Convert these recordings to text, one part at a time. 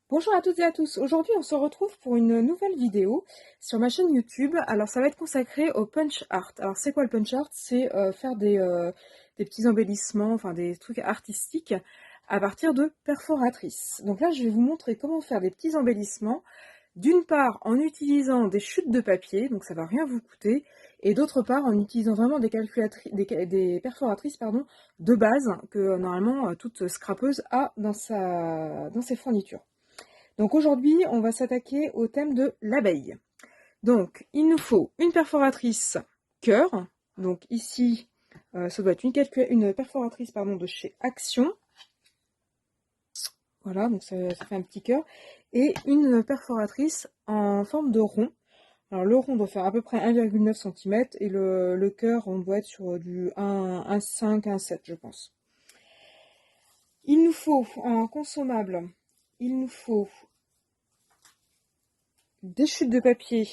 Bonjour à toutes et à tous, aujourd'hui on se retrouve pour une nouvelle vidéo sur ma chaîne YouTube. Alors ça va être consacré au punch art. Alors c'est quoi le punch art? C'est faire des petits embellissements, enfin des trucs artistiques à partir de perforatrices. Donc là je vais vous montrer comment faire des petits embellissements, d'une part en utilisant des chutes de papier, donc ça va rien vous coûter, et d'autre part en utilisant vraiment des perforatrices pardon, de base que normalement toute scrapeuse a dans ses fournitures. Donc aujourd'hui, on va s'attaquer au thème de l'abeille. Donc, il nous faut une perforatrice cœur. Donc ici, ça doit être une perforatrice pardon, de chez Action. Voilà, donc ça fait un petit cœur. Et une perforatrice en forme de rond. Alors le rond doit faire à peu près 1,9 cm et le cœur, on doit être sur du 1,5, 1,7 je pense. Il nous faut, en consommable, il nous faut des chutes de papier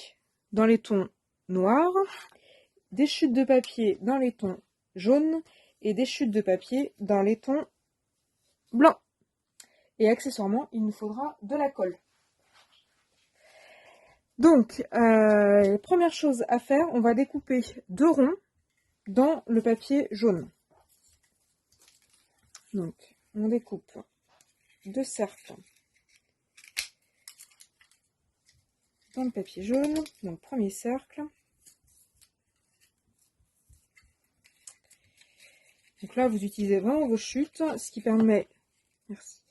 dans les tons noirs, des chutes de papier dans les tons jaunes et des chutes de papier dans les tons blancs. Et accessoirement, il nous faudra de la colle. Donc, première chose à faire, on va découper deux ronds dans le papier jaune. Donc, on découpe deux cercles dans le papier jaune. Donc, premier cercle. Donc là, vous utilisez vraiment vos chutes, ce qui permet, merci,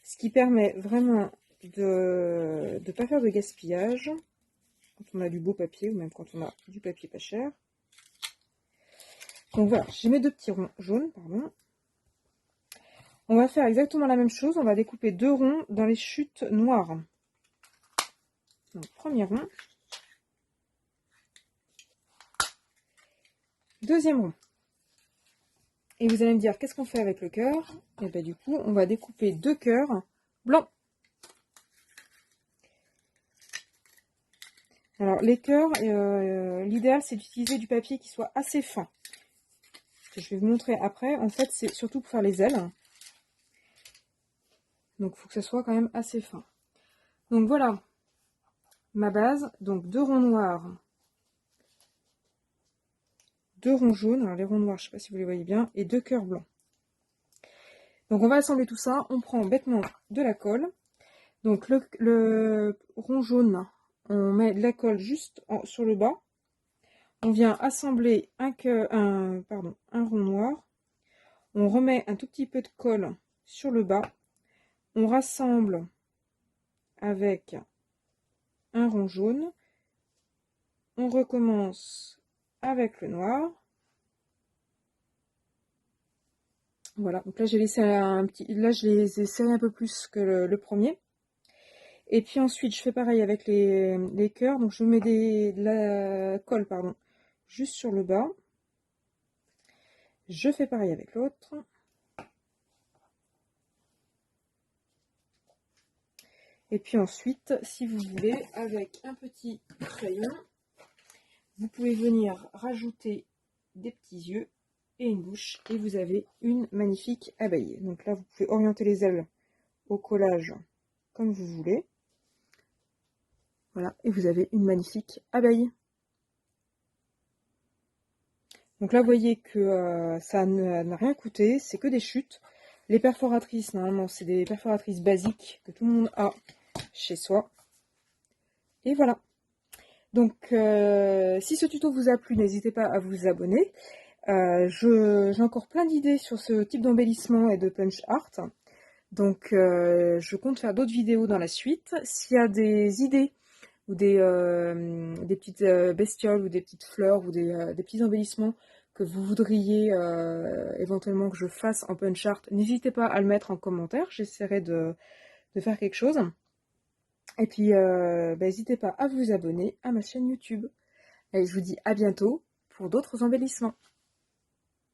ce qui permet vraiment de ne pas faire de gaspillage quand on a du beau papier ou même quand on a du papier pas cher. Donc voilà, j'ai mes deux petits ronds jaunes, pardon. On va faire exactement la même chose, on va découper deux ronds dans les chutes noires. Donc premier rond, deuxième rond. Et vous allez me dire, qu'est-ce qu'on fait avec le cœur? Et bien du coup, on va découper deux cœurs blancs. Alors les cœurs, l'idéal c'est d'utiliser du papier qui soit assez fin. Je vais vous montrer après. En fait, c'est surtout pour faire les ailes. Donc il faut que ça soit quand même assez fin. Donc voilà ma base. Donc deux ronds noirs, deux ronds jaunes. Alors les ronds noirs, je ne sais pas si vous les voyez bien, et deux cœurs blancs. Donc on va assembler tout ça. On prend bêtement de la colle. Donc le rond jaune, on met de la colle juste sur le bas. On vient assembler un rond noir. On remet un tout petit peu de colle sur le bas. On rassemble avec un rond jaune. On recommence avec le noir. Voilà, donc là j'ai laissé là je les ai serrés un peu plus que le premier. Et puis ensuite je fais pareil avec les cœurs, donc je mets de la colle pardon, juste sur le bas. Je fais pareil avec l'autre. Et puis ensuite, si vous voulez, avec un petit crayon, vous pouvez venir rajouter des petits yeux et une bouche et vous avez une magnifique abeille. Donc là, vous pouvez orienter les ailes au collage comme vous voulez. Voilà, et vous avez une magnifique abeille. Donc là, vous voyez que ça n'a rien coûté, c'est que des chutes. Les perforatrices, normalement, c'est des perforatrices basiques que tout le monde a chez soi. Et voilà. Donc, si ce tuto vous a plu, n'hésitez pas à vous abonner. J'ai encore plein d'idées sur ce type d'embellissement et de punch art. Donc, je compte faire d'autres vidéos dans la suite. S'il y a des idées ou des petites bestioles ou des petites fleurs ou des petits embellissements que vous voudriez éventuellement que je fasse en punch art, n'hésitez pas à le mettre en commentaire. J'essaierai de faire quelque chose. Et puis, n'hésitez pas à vous abonner à ma chaîne YouTube. Et je vous dis à bientôt pour d'autres embellissements.